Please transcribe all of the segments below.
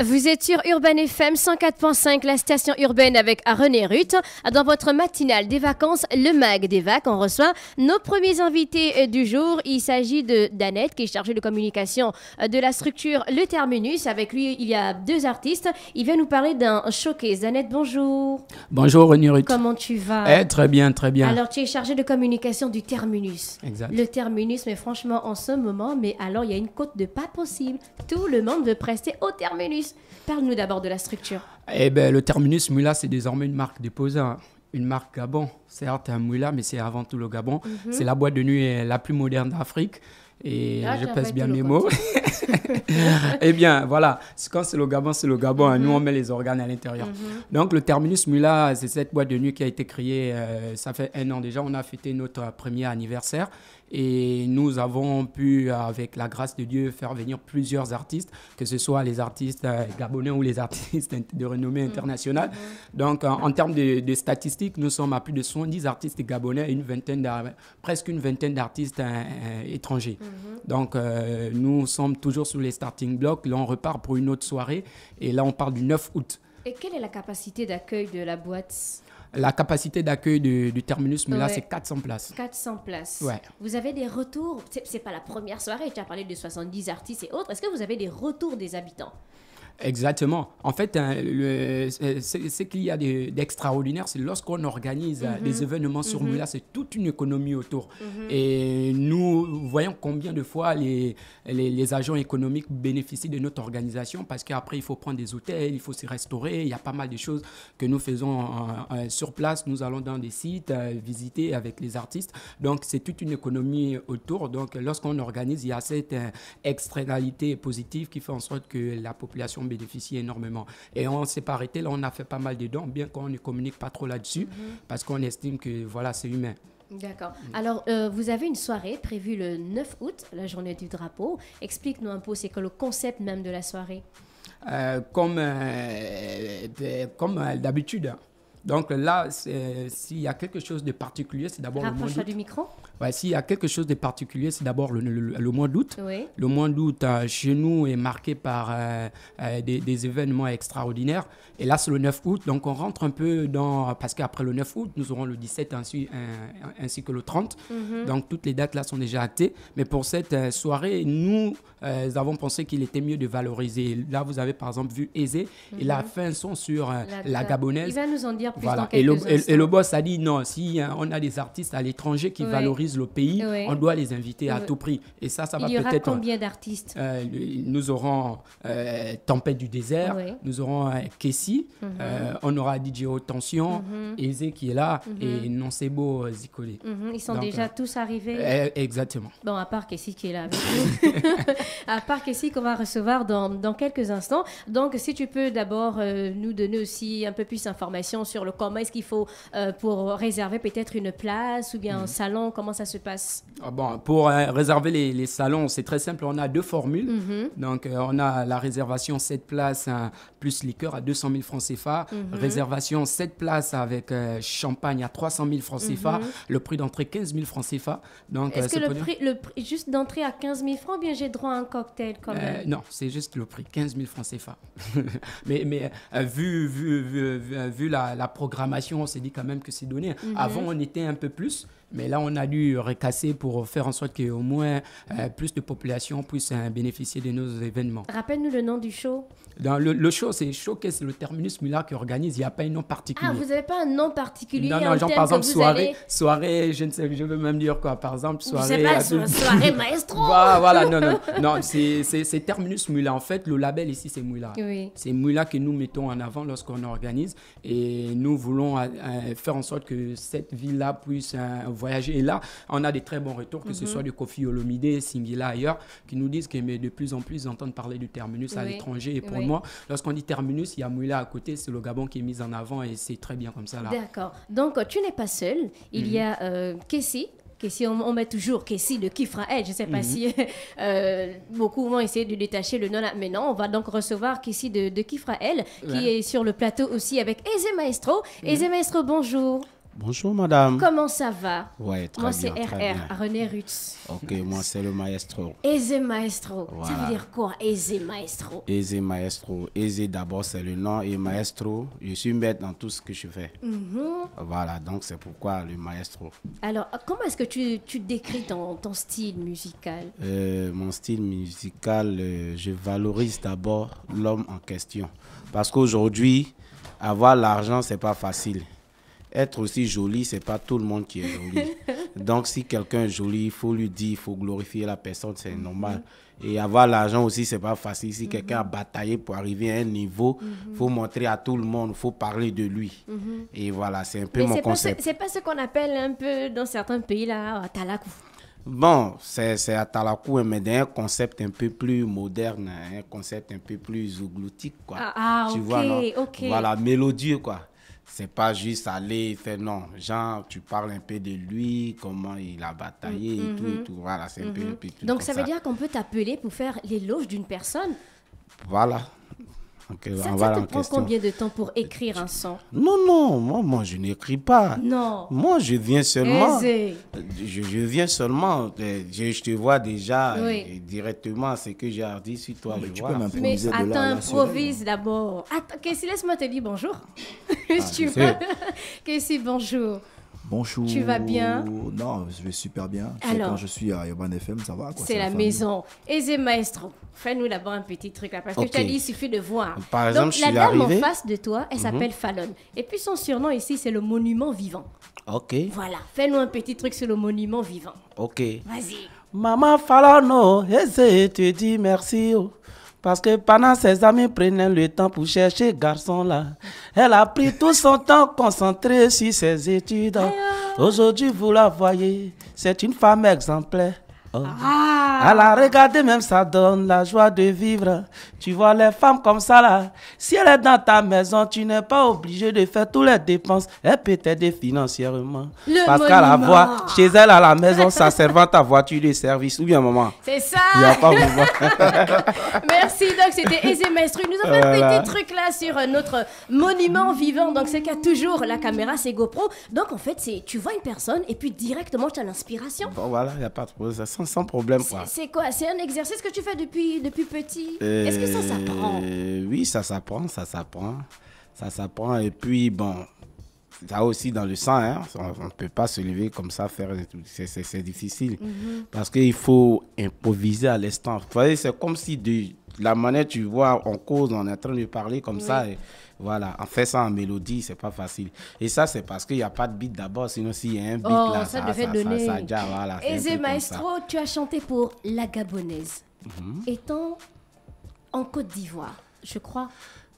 Vous êtes sur Urban FM 104.5, la station urbaine avec René Ruth. Dans votre matinale des vacances, le MAG des vacances, on reçoit nos premiers invités du jour. Il s'agit de Danette, qui est chargée de communication de la structure Le Terminus. Avec lui, il y a deux artistes. Il vient nous parler d'un showcase. Danette, bonjour. Bonjour René Ruth. Comment tu vas? Très bien, très bien. Alors, tu es chargé de communication du Terminus. Exact. Le Terminus, mais franchement, en ce moment, mais alors, il y a une côte de pas possible. Tout le monde veut prester au Terminus. Parle-nous d'abord de la structure. Le Terminus Moula, c'est désormais une marque déposée, une marque Gabon. Certes, un Moula, mais c'est avant tout le Gabon. C'est la boîte de nuit la plus moderne d'Afrique. Et je pèse bien mes mots. Eh bien, voilà. Quand c'est le Gabon, c'est le Gabon. Nous, on met les organes à l'intérieur. Donc, le Terminus Moula, c'est cette boîte de nuit qui a été créée, ça fait 1 an déjà. On a fêté notre premier anniversaire. Et nous avons pu, avec la grâce de Dieu, faire venir plusieurs artistes, que ce soit les artistes gabonais ou les artistes de renommée internationale. Donc, en termes de statistiques, nous sommes à plus de 70 artistes gabonais et presque une vingtaine d'artistes étrangers. Donc, nous sommes toujours sur les starting blocks. Là, on repart pour une autre soirée. Et là, on part du 9 août. Et quelle est la capacité d'accueil de la boîte? La capacité d'accueil du Terminus Moula, c'est 400 places. 400 places. Ouais. Vous avez des retours? C'est pas la première soirée, tu as parlé de 70 artistes et autres. Est-ce que vous avez des retours des habitants? Exactement. En fait, ce qu'il y a d'extraordinaire, c'est lorsqu'on organise des événements sur Moula, c'est toute une économie autour. Et nous voyons combien de fois les agents économiques bénéficient de notre organisation, parce qu'après, il faut prendre des hôtels, il faut se restaurer. Il y a pas mal de choses que nous faisons sur place. Nous allons dans des sites visiter avec les artistes. Donc, c'est toute une économie autour. Donc, lorsqu'on organise, il y a cette externalité positive qui fait en sorte que la population bénéficie énormément. Et on ne s'est pas arrêté. Là, on a fait pas mal de dons, bien qu'on ne communique pas trop là-dessus, parce qu'on estime que voilà, c'est humain. D'accord. Alors, vous avez une soirée prévue le 9 août, la journée du drapeau. Explique-nous un peu, c'est quoi le concept même de la soirée? Comme d'habitude. Donc là, s'il y a quelque chose de particulier, c'est d'abord le mois d'août. Du micro. Ouais, s'il y a quelque chose de particulier, c'est d'abord le mois d'août. Oui. Le mois d'août, chez nous, est marqué par des événements extraordinaires. Et là, c'est le 9 août. Donc, on rentre un peu dans... Parce qu'après le 9 août, nous aurons le 17 ainsi que le 30. Donc, toutes les dates là sont déjà actées. Mais pour cette soirée, nous avons pensé qu'il était mieux de valoriser. Là, vous avez par exemple vu Aizé. Il a fait un son sur la gabonaise. Il va nous en dire plus voilà. dans quelques instants. Et le boss a dit non, si on a des artistes à l'étranger qui valorisent le pays, on doit les inviter à tout prix. Et ça va peut-être... Il y aura combien d'artistes? Nous aurons Tempête du désert, nous aurons Kessi, on aura DJ Haute Tension, Aizé qui est là, et Nonsebo Zikole. Ils sont déjà tous arrivés? Exactement. Bon, à part Kessi qui est là avec nous. À part Kessi qu'on va recevoir dans quelques instants. Donc, si tu peux d'abord nous donner aussi un peu plus d'informations sur le comment est-ce qu'il faut pour réserver peut-être une place ou bien un salon, comment ça se passe? Bon, pour réserver les salons, c'est très simple. On a 2 formules. Donc, on a la réservation 7 places plus liqueur à 200 000 francs CFA. Réservation 7 places avec champagne à 300 000 francs CFA. Le prix d'entrée 15 000 francs CFA. Donc, est-ce que le prix juste d'entrée à 15 000 francs, bien j'ai droit à un cocktail quand même? Non, c'est juste le prix, 15 000 francs CFA. mais vu la programmation, on s'est dit quand même que c'est donné. Avant, on était un peu plus, mais là, on a dû recasser pour faire en sorte qu'au moins plus de population puisse bénéficier de nos événements. Rappelle-nous le nom du show. Dans le show, c'est Showcase, le Terminus Moula qui organise. Il n'y a pas un nom particulier. Ah, vous n'avez pas un nom particulier? Non, genre par exemple soirée, je ne sais, je veux même dire quoi. Par exemple, soirée... Je sais pas, soirée maestro. Voilà, non, c'est Terminus Moula. En fait, le label ici, c'est Moula. Oui. C'est Moula que nous mettons en avant lorsqu'on organise. Et nous voulons faire en sorte que cette ville-là puisse voyager. Et là, on a des très bons retours, que ce soit de Kofi Olomide, Singila, ailleurs, qui nous disent que de plus en plus, ils entendent parler du Terminus à l'étranger. Et pour moi, lorsqu'on dit Terminus, il y a Moula à côté, c'est le Gabon qui est mis en avant et c'est très bien comme ça là. D'accord. Donc, tu n'es pas seul. Il y a Kessi. Kessi, on met toujours Kessi de Kifraël. Je ne sais pas si beaucoup vont essayer de détacher le nom là. Mais non, on va donc recevoir Kessi de Kifraël, qui est sur le plateau aussi avec Aizé Maestro. Aizé Maestro, bonjour. Bonjour madame. Comment ça va? Ouais, très moi, bien. Moi, c'est RR, René Rutz. Ok, moi, c'est le maestro. Eze Maestro. Voilà. Ça veut dire quoi, Eze Maestro? Eze Maestro. Eze, d'abord, c'est le nom. Et maestro, je suis maître dans tout ce que je fais. Voilà, donc c'est pourquoi le maestro. Alors, comment est-ce que tu décris ton style musical? Mon style musical, je valorise d'abord l'homme en question. Parce qu'aujourd'hui, avoir l'argent, c'est pas facile. Être aussi joli, c'est pas tout le monde qui est joli. Donc, si quelqu'un est joli, il faut lui dire, il faut glorifier la personne, c'est normal. Et avoir l'argent aussi, c'est pas facile. Si quelqu'un a bataillé pour arriver à un niveau, il faut montrer à tout le monde, il faut parler de lui. Et voilà, c'est un peu mon concept. C'est pas ce qu'on appelle un peu dans certains pays là, talakou. Bon, c'est à talakou, mais d'un concept un peu plus moderne, un concept un peu plus zougloutique, quoi. Tu vois, non? Ok. Voilà, mélodieux, quoi. C'est pas juste aller faire, non. Genre, tu parles un peu de lui, comment il a bataillé et tout. Voilà, c'est un peu tout. Donc, ça veut dire qu'on peut t'appeler pour faire l'éloge d'une personne? Voilà. Okay, ça te prend combien de temps pour écrire un son? Non, moi je n'écris pas. Non. Moi, je viens seulement. Je viens seulement. Je te vois déjà directement ce que j'ai dit sur toi. Tu peux m'improviser de là. Attends, improvise d'abord. Attends, Kessie, laisse-moi te dire bonjour. Tu vois? Kessie, bonjour. Bonjour. Tu vas bien? Non, je vais super bien. Alors, quand je suis à Urban FM, ça va quoi. C'est la maison. Eze Maestro, fais-nous d'abord un petit truc là, parce que je t'ai dit, il suffit de voir. Par exemple, donc, la dame en face de toi, elle s'appelle Fallon. Et puis son surnom ici, c'est le monument vivant. Ok. Voilà, fais-nous un petit truc sur le monument vivant. Ok. Vas-y. Maman Fallon, Eze te dit merci. Parce que pendant ses amis prenaient le temps pour chercher garçon là, elle a pris tout son temps concentré sur ses études. Aujourd'hui, vous la voyez, c'est une femme exemplaire. Elle a regardé, même ça donne la joie de vivre. Tu vois les femmes comme ça là, si elle est dans ta maison, tu n'es pas obligé de faire toutes les dépenses. Elle peut t'aider financièrement. Parce qu'à la voix, chez elle à la maison, sa servante à voiture de service. Ou bien maman? C'est ça. Il n'y a pas Merci, donc c'était Eze Maestro. Il nous a fait un petit truc là sur notre monument vivant. Donc c'est qu'il y a toujours la caméra, c'est GoPro. Donc en fait, tu vois une personne et puis directement tu as l'inspiration. Bon voilà, il n'y a pas de problème, sans problème. C'est quoi? C'est un exercice que tu fais depuis petit? Est-ce que ça s'apprend? Oui, ça s'apprend. Ça s'apprend. Et puis, bon, ça aussi dans le sang. Hein, on ne peut pas se lever comme ça, faire c'est difficile. Parce qu'il faut improviser à l'instant. Vous voyez, c'est comme si de la manière, tu vois, on cause, on est en train de parler comme ça. Et voilà, on fait ça en mélodie, c'est pas facile. Et ça, c'est parce qu'il n'y a pas de beat d'abord. Sinon, s'il y a un beat là, ça devait donner. Voilà, Eze Maestro, tu as chanté pour La Gabonaise. Étant en Côte d'Ivoire, je crois.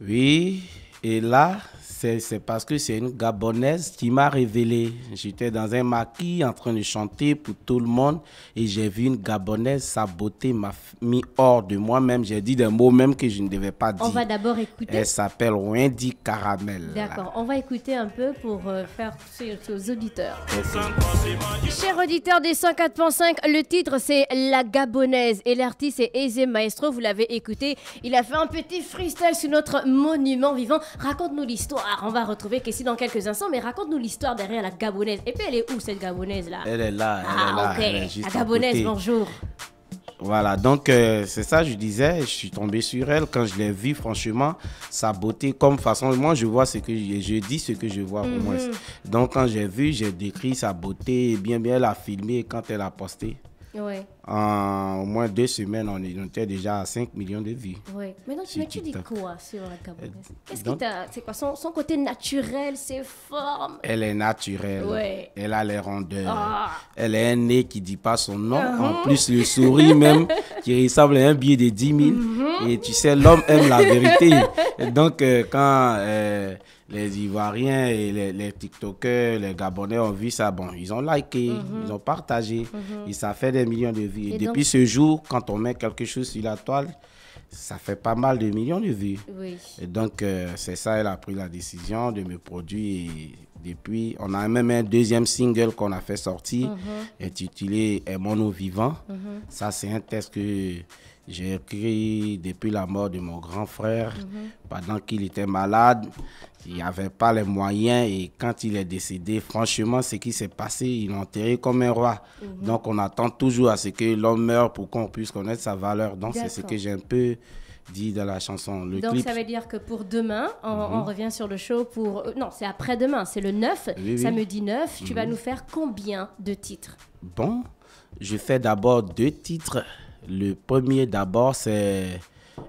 Oui, et là, c'est parce que c'est une Gabonaise qui m'a révélé. J'étais dans un maquis en train de chanter pour tout le monde et j'ai vu une Gabonaise, sa beauté m'a mis hors de moi-même. J'ai dit des mots même que je ne devais pas dire. On va d'abord écouter. Elle s'appelle Wendy Caramel. D'accord, on va écouter un peu pour faire aux auditeurs. Chers auditeurs des 104.5, le titre c'est La Gabonaise et l'artiste c'est Eze Maestro. Vous l'avez écouté, il a fait un petit freestyle sur notre monument vivant. Raconte-nous l'histoire. On va retrouver Kessie dans quelques instants, mais raconte-nous l'histoire derrière la Gabonaise. Et puis elle est où cette Gabonaise là? Elle est là, ok. Elle est juste la Gabonaise, bonjour. Voilà, donc c'est ça je disais, je suis tombé sur elle quand je l'ai vue, franchement, sa beauté comme façon, moi je vois ce que je dis ce que je vois au moins. Donc quand j'ai vu, j'ai décrit sa beauté, bien elle a filmé quand elle a posté. Ouais. En au moins 2 semaines, on était déjà à 5 millions de vues. Oui. Mais tu dis quoi sur la Gabonaise? Qu'est-ce qui t'a... C'est quoi son côté naturel, ses formes? Elle est naturelle. Ouais. Elle a les rondeurs. Elle a un nez qui ne dit pas son nom. En plus, le sourire même, qui ressemble à un billet de 10 000. Et tu sais, l'homme aime la vérité. Et donc, quand... les Ivoiriens et les TikTokers, les Gabonais ont vu ça, bon, ils ont liké, ils ont partagé, et ça fait des millions de vues. Et depuis ce jour, quand on met quelque chose sur la toile, ça fait pas mal de millions de vues. Oui. Et donc, c'est ça, elle a pris la décision de me produire. Et depuis, on a même un deuxième single qu'on a fait sortir, intitulé « Aimons-nous vivants ». Ça, c'est un texte que j'ai écrit depuis la mort de mon grand frère, pendant qu'il était malade. Il n'y avait pas les moyens et quand il est décédé, franchement, ce qui s'est passé, il l'a enterré comme un roi. Donc, on attend toujours à ce que l'homme meure pour qu'on puisse connaître sa valeur. Donc, c'est ce que j'ai un peu dit dans la chanson. Le Donc, clip, ça veut dire que pour demain, on revient sur le show pour... non, c'est après-demain, c'est le 9, samedi 9. Tu vas nous faire combien de titres? Bon, je fais d'abord 2 titres. Le premier d'abord, c'est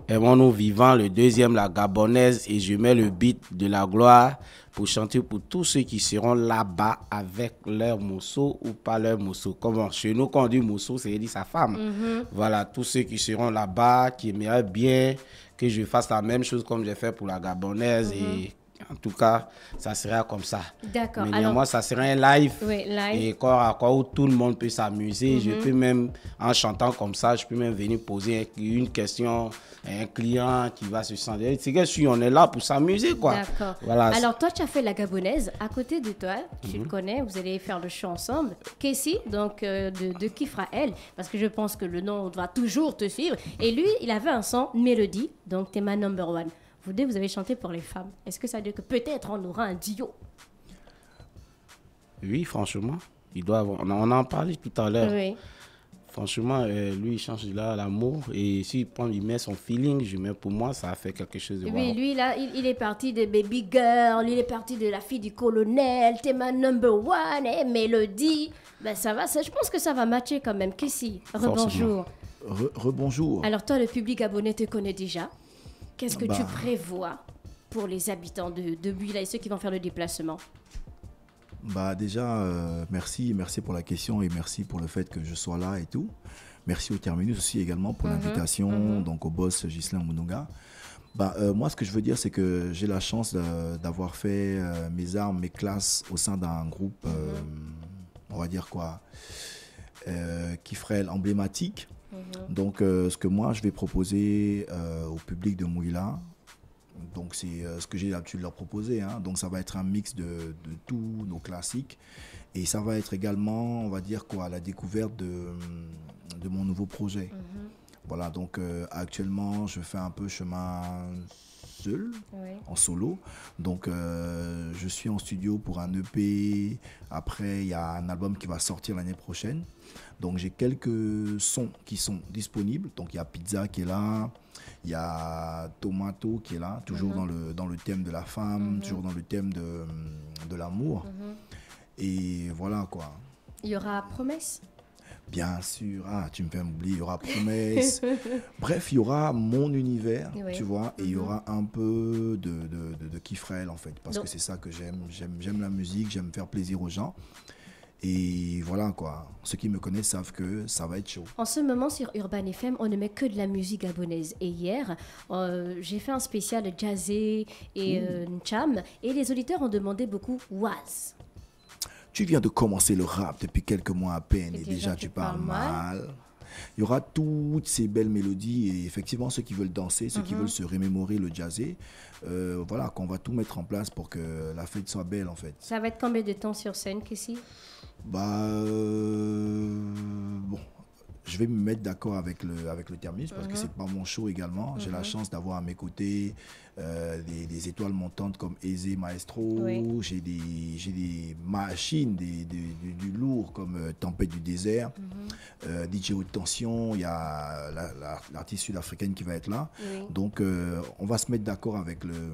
Aimons-nous vivants. Le deuxième, La Gabonaise. Et je mets le beat de la gloire pour chanter pour tous ceux qui seront là-bas avec leur mousseau ou pas leur mousseau. Comment chez nous, quand on dit mousseau, c'est sa femme. Voilà, tous ceux qui seront là-bas, qui aimeraient bien que je fasse la même chose comme j'ai fait pour La Gabonaise. Et en tout cas, ça sera comme ça. D'accord. Mais néanmoins, ça sera un live. Oui, live. Et corps à corps où tout le monde peut s'amuser. Je peux même, en chantant comme ça, je peux même venir poser une question à un client qui va se sentir. C'est que si on est là pour s'amuser, quoi. D'accord. Voilà. Alors, toi, tu as fait La Gabonaise. À côté de toi, tu le connais, vous allez faire le show ensemble. Kessie, donc de Qui fera elle? Parce que je pense que le nom va toujours te suivre. Et lui, il avait un son, Mélodie. Donc, t'es ma number one. Vous deux, vous avez chanté pour les femmes. Est-ce que ça veut dire que peut-être on aura un duo? Oui, franchement. Il doit avoir... On en parlait tout à l'heure. Oui. Franchement, lui, il change là l'amour. Et s'il prend, il met son feeling, pour moi, ça a fait quelque chose de Oui, wow. lui, là, il est parti de Baby Girl, il est parti de La fille du colonel, t'es ma number one, et Mélodie. Ben, ça va, je pense que ça va matcher quand même. Kessie, rebonjour. Rebonjour. Alors, toi, le public abonné te connaît déjà. Qu'est-ce que tu prévois pour les habitants de Mouila et ceux qui vont faire le déplacement? Bah déjà, merci pour la question et merci pour le fait que je sois là et tout. Merci au Terminus aussi également pour l'invitation, donc au boss Ghislain Mounouga. Bah, moi, ce que je veux dire, c'est que j'ai la chance d'avoir fait mes armes, mes classes au sein d'un groupe, on va dire quoi, qui ferait l'emblématique. Donc, ce que moi, je vais proposer au public de Mouila, donc c'est ce que j'ai l'habitude de leur proposer. Hein. Donc, ça va être un mix de tous nos classiques. Et ça va être également, on va dire quoi, la découverte de mon nouveau projet. Voilà, donc actuellement, je fais un peu chemin seul, en solo. Donc, je suis en studio pour un EP. Après, il y a un album qui va sortir l'année prochaine. Donc, j'ai quelques sons qui sont disponibles. Donc, il y a Pizza qui est là. Il y a Tomato qui est là, toujours dans le thème de la femme, toujours dans le thème de l'amour. Et voilà, quoi. Il y aura Promesse? Bien sûr, tu me fais oublier, il y aura Promesse. Bref, il y aura mon univers, tu vois, et il y aura un peu de Kifrel, en fait, parce que c'est ça que j'aime. J'aime la musique, j'aime faire plaisir aux gens. Et voilà, quoi. Ceux qui me connaissent savent que ça va être chaud. En ce moment, sur Urban FM, on ne met que de la musique gabonaise. Et hier, j'ai fait un spécial jazzé et Ncham, et les auditeurs ont demandé beaucoup Waz. Tu viens de commencer le rap depuis quelques mois à peine et déjà tu parles mal. Il y aura toutes ces belles mélodies et effectivement ceux qui veulent danser, ceux qui veulent se remémorer le jazzé, voilà, qu'on va tout mettre en place pour que la fête soit belle en fait. Ça va être combien de temps sur scène, Kessie? Bah, bon, je vais me mettre d'accord avec le Terminus parce que c'est pas mon show également. J'ai la chance d'avoir à mes côtés des étoiles montantes comme Aizé Maestro. J'ai des machines, du lourd comme Tempête du désert. DJ Haute Tension, il y a l'artiste sud-africaine qui va être là. Donc, on va se mettre d'accord avec le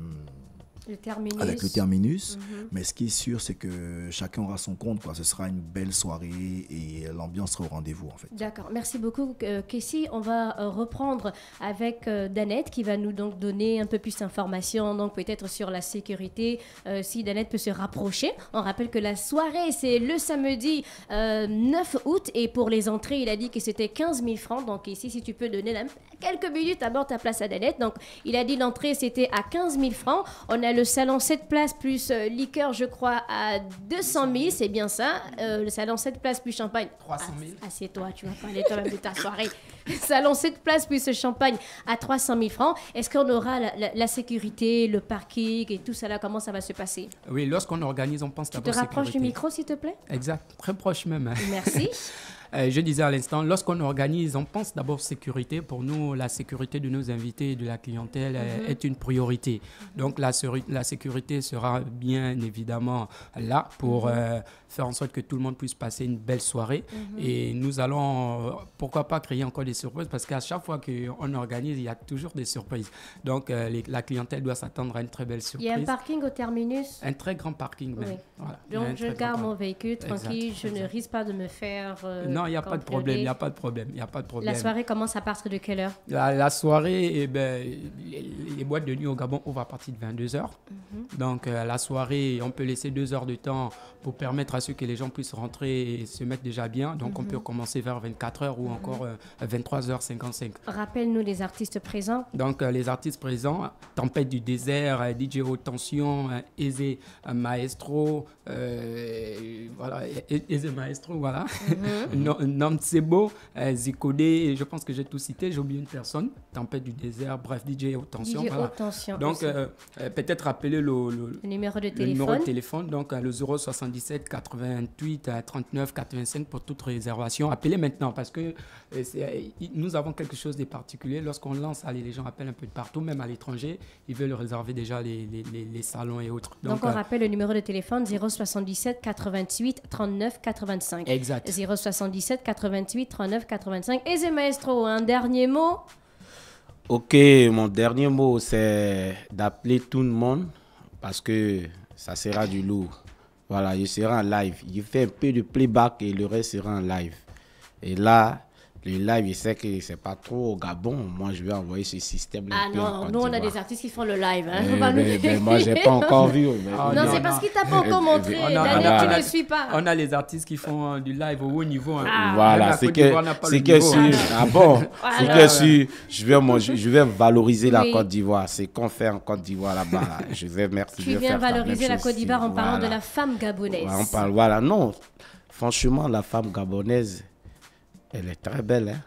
terminus. Mais ce qui est sûr, c'est que chacun aura son compte, quoi. Ce sera une belle soirée et l'ambiance sera au rendez-vous, en fait. D'accord. Merci beaucoup, Kessie. On va reprendre avec Danette qui va nous donc donner un peu plus d'informations, donc peut-être sur la sécurité, si Danette peut se rapprocher. On rappelle que la soirée, c'est le samedi 9 août et pour les entrées, il a dit que c'était 15 000 francs. Donc ici, si tu peux donner quelques minutes, d'abord ta place à Danette. Donc, il a dit l'entrée, c'était à 15 000 francs. On a le salon 7 places plus liqueur, je crois, à 200 000, c'est bien ça. Le salon 7 places plus champagne. 300 000. Assieds-toi, tu vas parler toi-même de ta soirée. Salon 7 places plus champagne à 300 000 francs. Est-ce qu'on aura la sécurité, le parking et tout ça là? Comment ça va se passer? Oui, lorsqu'on organise, on pense d'abord sécurité. Tu te rapproches du micro, s'il te plaît? Exact, très proche même. Merci. Je disais à l'instant, lorsqu'on organise, on pense d'abord sécurité. Pour nous, la sécurité de nos invités et de la clientèle est une priorité. Donc, la sécurité sera bien évidemment là pour faire en sorte que tout le monde puisse passer une belle soirée. Et nous allons, pourquoi pas, créer encore des surprises, parce qu'à chaque fois qu'on organise, il y a toujours des surprises. Donc, la clientèle doit s'attendre à une très belle surprise. Il y a un parking au terminus? Un très grand parking même. Oui. Voilà. Donc, je garde mon véhicule tranquille, je ne risque pas de me faire... non, il n'y a pas de problème, il n'y a pas de problème, La soirée commence à partir de quelle heure? La soirée, eh ben, les boîtes de nuit au Gabon ouvrent à partir de 22h. Donc, la soirée, on peut laisser 2 heures de temps pour permettre à ceux que les gens puissent rentrer et se mettre déjà bien. Donc, on peut commencer vers 24h ou encore 23h55. Rappelle-nous les artistes présents. Donc, les artistes présents, Tempête du désert, DJ Haute Tension, Aizé Maestro, voilà, Aizé Maestro, voilà. Namtsebo, Zikode, je pense que j'ai tout cité, j'ai oublié une personne, Tempête du désert, bref, DJ Haute Tension. DJ voilà. Haute Tension. Donc, peut-être rappeler le numéro de téléphone. Le numéro de téléphone, donc le 077 88 39 85 pour toute réservation. Appelez maintenant parce que nous avons quelque chose de particulier. Lorsqu'on lance, les gens appellent un peu de partout, même à l'étranger. Ils veulent réserver déjà les salons et autres. Donc on rappelle le numéro de téléphone 077 88 39 85. Exact. 077 88 39 85. Et c'est Maestro, un dernier mot? Ok, mon dernier mot, c'est d'appeler tout le monde parce que ça sera du lourd. Voilà, je serai en live. Je fais un peu de playback et le reste sera en live. Et là, le live, je sais que c'est pas trop au Gabon. Moi, je vais envoyer ce système. Ah non, nous, on a des artistes qui font le live. Hein. Moi, je n'ai pas encore vu. Non, c'est parce qu'il t'a pas encore montré. L'année, tu ne suis pas. On a les artistes qui font du live au haut niveau. Hein. Voilà, c'est que si... Ah bon, c'est que si je vais valoriser la Côte d'Ivoire. C'est qu'on fait en Côte d'Ivoire là-bas. Là. Je vais merci. Tu viens valoriser la Côte d'Ivoire en parlant de la femme gabonaise. Ouais, on parle, voilà, non. Franchement, la femme gabonaise... Elle est très belle, hein?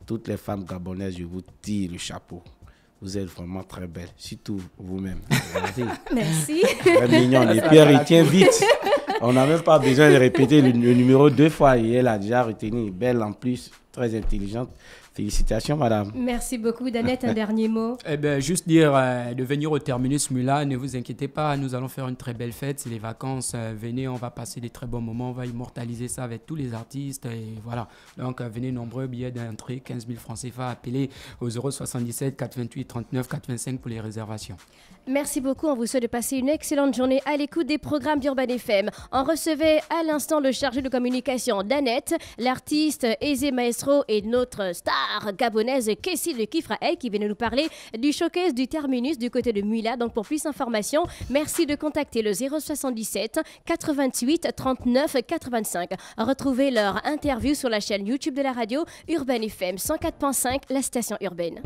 Toutes les femmes gabonaises, je vous tire le chapeau. Vous êtes vraiment très belles, surtout vous-même. Merci. Très mignonne. Et Pierre, il tient vite. On n'a même pas besoin de répéter le numéro 2 fois. Et elle a déjà retenu. Belle en plus, très intelligente. Félicitations, madame. Merci beaucoup, Danette. Un dernier mot. Eh bien, juste dire de venir au terminus Mula. Ne vous inquiétez pas, nous allons faire une très belle fête. C'est les vacances. Venez, on va passer des très bons moments. On va immortaliser ça avec tous les artistes. Et voilà. Donc, venez nombreux. Billets d'entrée, 15 000 francs CFA. Appelez au 077 428 39 85 pour les réservations. Merci beaucoup. On vous souhaite de passer une excellente journée à l'écoute des programmes d'Urban FM. On recevait à l'instant le chargé de communication Danette, l'artiste Aizé Maestro et notre star gabonaise Kessie de Kifrael qui vient de nous parler du showcase du terminus du côté de Mula. Donc pour plus d'informations, merci de contacter le 077 88 39 85. Retrouvez leur interview sur la chaîne YouTube de la radio Urban FM 104.5, la station urbaine.